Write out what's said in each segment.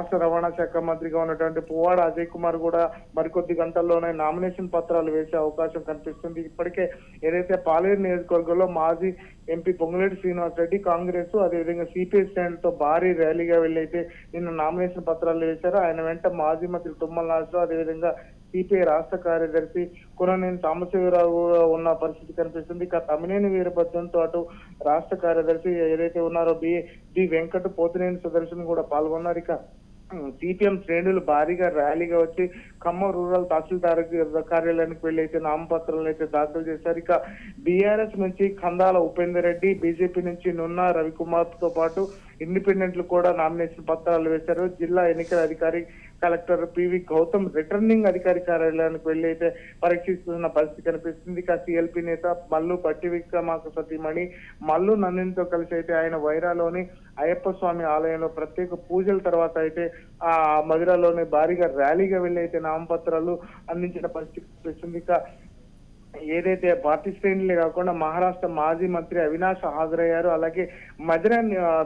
రాష్ట్ర రవాణా శాఖ మంత్రిగా ఉన్నటువంటి పువ్వాడ అజయ్ కుమార్ కూడా మరికొద్ది గంటల్లోనే నామినేషన్ పత్రాలు వేసే అవకాశం కనిపిస్తుంది. ఇప్పటికే ఏదైతే పాలేరు నియోజకవర్గంలో మాజీ ఎంపీ పొంగులేటి శ్రీనివాస్ రెడ్డి కాంగ్రెస్ అదేవిధంగా సిపిఐ శ్రేణులతో భారీ ర్యాలీగా వెళ్ళైతే నిన్న నామినేషన్ పత్రాలు వేశారు. ఆయన వెంట మాజీ మంత్రి తుమ్మల నాగేశ్వరరావు అదేవిధంగా సిపిఐ రాష్ట్ర కార్యదర్శి కురనేని సాంబశివరావు ఉన్న పరిస్థితి కనిపిస్తుంది. ఇక తమ్మినేని వీరభద్రంతో అటు రాష్ట్ర కార్యదర్శి ఏదైతే ఉన్నారో బి వెంకట పోతినేని సుదర్శన్ కూడా పాల్గొన్నారు. ఇక సిపిఎం శ్రేణులు భారీగా ర్యాలీగా వచ్చి ఖమ్మం రూరల్ తహసీల్దార్ కార్యాలయానికి వెళ్లి అయితే నామపత్రాలను అయితే దాఖలు చేశారు. ఇక బీఆర్ఎస్ నుంచి ఖందాల ఉపేందర్ రెడ్డి, బీజేపీ నుంచి నున్నా రవికుమార్ తో పాటు ఇండిపెండెంట్లు కూడా నామినేషన్ పత్రాలు వేశారు. జిల్లా ఎన్నికల అధికారి కలెక్టర్ పివి గౌతమ్ రిటర్నింగ్ అధికారి కార్యాలయానికి వెళ్లి అయితే పరీక్షిస్తున్న పరిస్థితి కనిపిస్తుంది. ఇక సిఎల్పి నేత మల్లు బట్టి విక్రమార్క సతీమణి మల్లు నందినితో కలిసి అయితే ఆయన వైరాలోని అయ్యప్ప స్వామి ఆలయంలో ప్రత్యేక పూజల తర్వాత అయితే ఆ మధురలోని భారీగా ర్యాలీగా వెళ్లి అయితే నామపత్రాలు అందించిన పరిస్థితి కనిపిస్తుంది. ఇక ఏదైతే పార్టీ శ్రేణులే కాకుండా మహారాష్ట్ర మాజీ మంత్రి అవినాష్ హాజరయ్యారు. అలాగే మధుర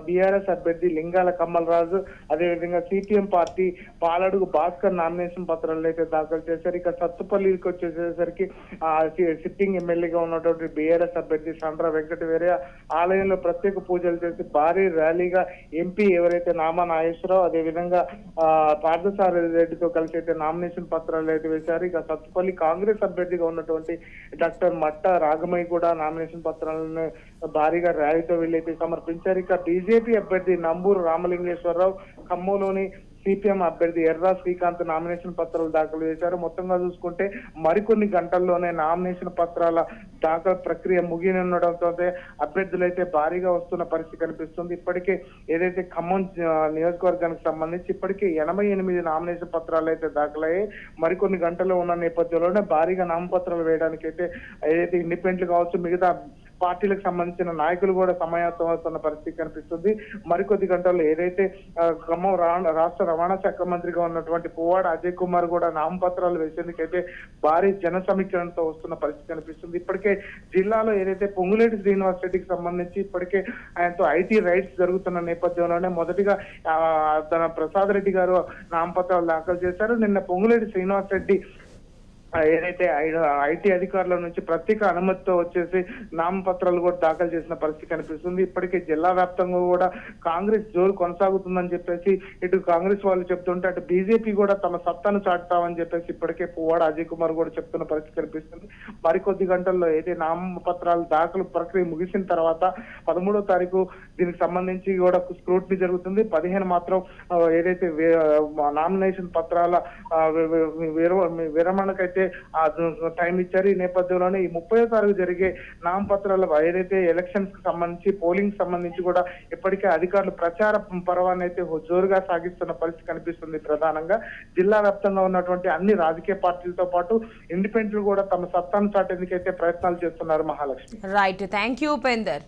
బీఆర్ఎస్ అభ్యర్థి లింగాల కమ్మల్ రాజు అదేవిధంగా CPM party Paladugu Bhaskar nomination పత్రాలు అయితే దాఖలు చేశారు. ఇక సత్తుపల్లికి వచ్చేసరికి సిట్టింగ్ ఎమ్మెల్యేగా ఉన్నటువంటి బీఆర్ఎస్ అభ్యర్థి సండ్ర వెంకట వీరయ్య ఆలయంలో ప్రత్యేక పూజలు చేసి భారీ ర్యాలీగా ఎంపీ ఎవరైతే నామా నాగేశ్వరరావు అదేవిధంగా పార్థసారథి రెడ్డితో కలిసి అయితే నామినేషన్ పత్రాలు అయితే వేశారు. ఇక సత్తుపల్లి కాంగ్రెస్ అభ్యర్థిగా ఉన్నటువంటి డాక్టర్ మట్ట రాగమయ్య కూడా నామినేషన్ పత్రాలను భారీగా ర్యాలీతో వెళ్లి సమర్పించారు. ఇక బీజేపీ అభ్యర్థి నంబూరు రామలింగేశ్వరరావు ఖమ్మంలోని సిపిఎం అభ్యర్థి ఎర్రా శ్రీకాంత్ నామినేషన్ పత్రాలు దాఖలు చేశారు. మొత్తంగా చూసుకుంటే మరికొన్ని గంటల్లోనే నామినేషన్ పత్రాల దాఖలు ప్రక్రియ ముగినుండడంతో అభ్యర్థులైతే భారీగా వస్తున్న పరిస్థితి కనిపిస్తుంది. ఇప్పటికే ఏదైతే ఖమ్మం నియోజకవర్గానికి సంబంధించి ఇప్పటికే 88 నామినేషన్ పత్రాలు అయితే దాఖలయ్యాయి. మరికొన్ని గంటల్లో ఉన్న నేపథ్యంలోనే భారీగా నామపత్రాలు వేయడానికి అయితే ఏదైతే ఇండిపెండెంట్ కావచ్చు మిగతా పార్టీలకు సంబంధించిన నాయకులు కూడా సమాయత్తమవుతున్న పరిస్థితి కనిపిస్తుంది. మరికొద్ది గంటల్లో ఏదైతే ఖమ్మం రాష్ట్ర రవాణా శాఖ మంత్రిగా ఉన్నటువంటి పువ్వాడ అజయ్ కుమార్ కూడా నామపత్రాలు వేసేందుకైతే భారీ జన సమీకరణతో వస్తున్న పరిస్థితి కనిపిస్తుంది. ఇప్పటికే జిల్లాలో ఏదైతే పొంగులేటి శ్రీనివాస్ రెడ్డికి సంబంధించి ఇప్పటికే ఆయనతో ఐటీ రైట్స్ జరుగుతున్న నేపథ్యంలోనే మొదటిగా తన ప్రసాద్ రెడ్డి గారు నామపత్రాలు దాఖలు చేశారు. నిన్న పొంగులేటి శ్రీనివాస్ రెడ్డి ఏదైతే ఐటీ అధికారుల నుంచి ప్రత్యేక అనుమతితో వచ్చేసి నామపత్రాలు కూడా దాఖలు చేసిన పరిస్థితి కనిపిస్తుంది. ఇప్పటికే జిల్లా వ్యాప్తంగా కూడా కాంగ్రెస్ జోరు కొనసాగుతుందని చెప్పేసి ఇటు కాంగ్రెస్ వాళ్ళు చెప్తుంటే అటు బీజేపీ కూడా తమ సత్తాను చాటుతామని చెప్పేసి ఇప్పటికే పువ్వాడ అజయ్ కుమార్ కూడా చెప్తున్న పరిస్థితి కనిపిస్తుంది. మరికొద్ది గంటల్లో ఏదైతే నామపత్రాలు దాఖలు ప్రక్రియ ముగిసిన తర్వాత 13వ తారీఖు దీనికి సంబంధించి కూడా స్క్రూటినీ జరుగుతుంది. 15 మాత్రం ఏదైతే నామినేషన్ పత్రాల విరమణకైతే టైం ఇచ్చారు. ఈ నేపథ్యంలోనే ఈ 30వ తారీఖు జరిగే నామపత్రాల ఏదైతే ఎలక్షన్స్ కి సంబంధించి పోలింగ్ సంబంధించి కూడా ఇప్పటికే అధికారులు ప్రచార పర్వాన్ని అయితే జోరుగా సాగిస్తున్న పరిస్థితి కనిపిస్తుంది. ప్రధానంగా జిల్లా వ్యాప్తంగా ఉన్నటువంటి అన్ని రాజకీయ పార్టీలతో పాటు ఇండిపెండెంట్లు కూడా తమ సత్తాను చాటేందుకైతే ప్రయత్నాలు చేస్తున్నారు. Mahalakshmi. Right, thank you Upender.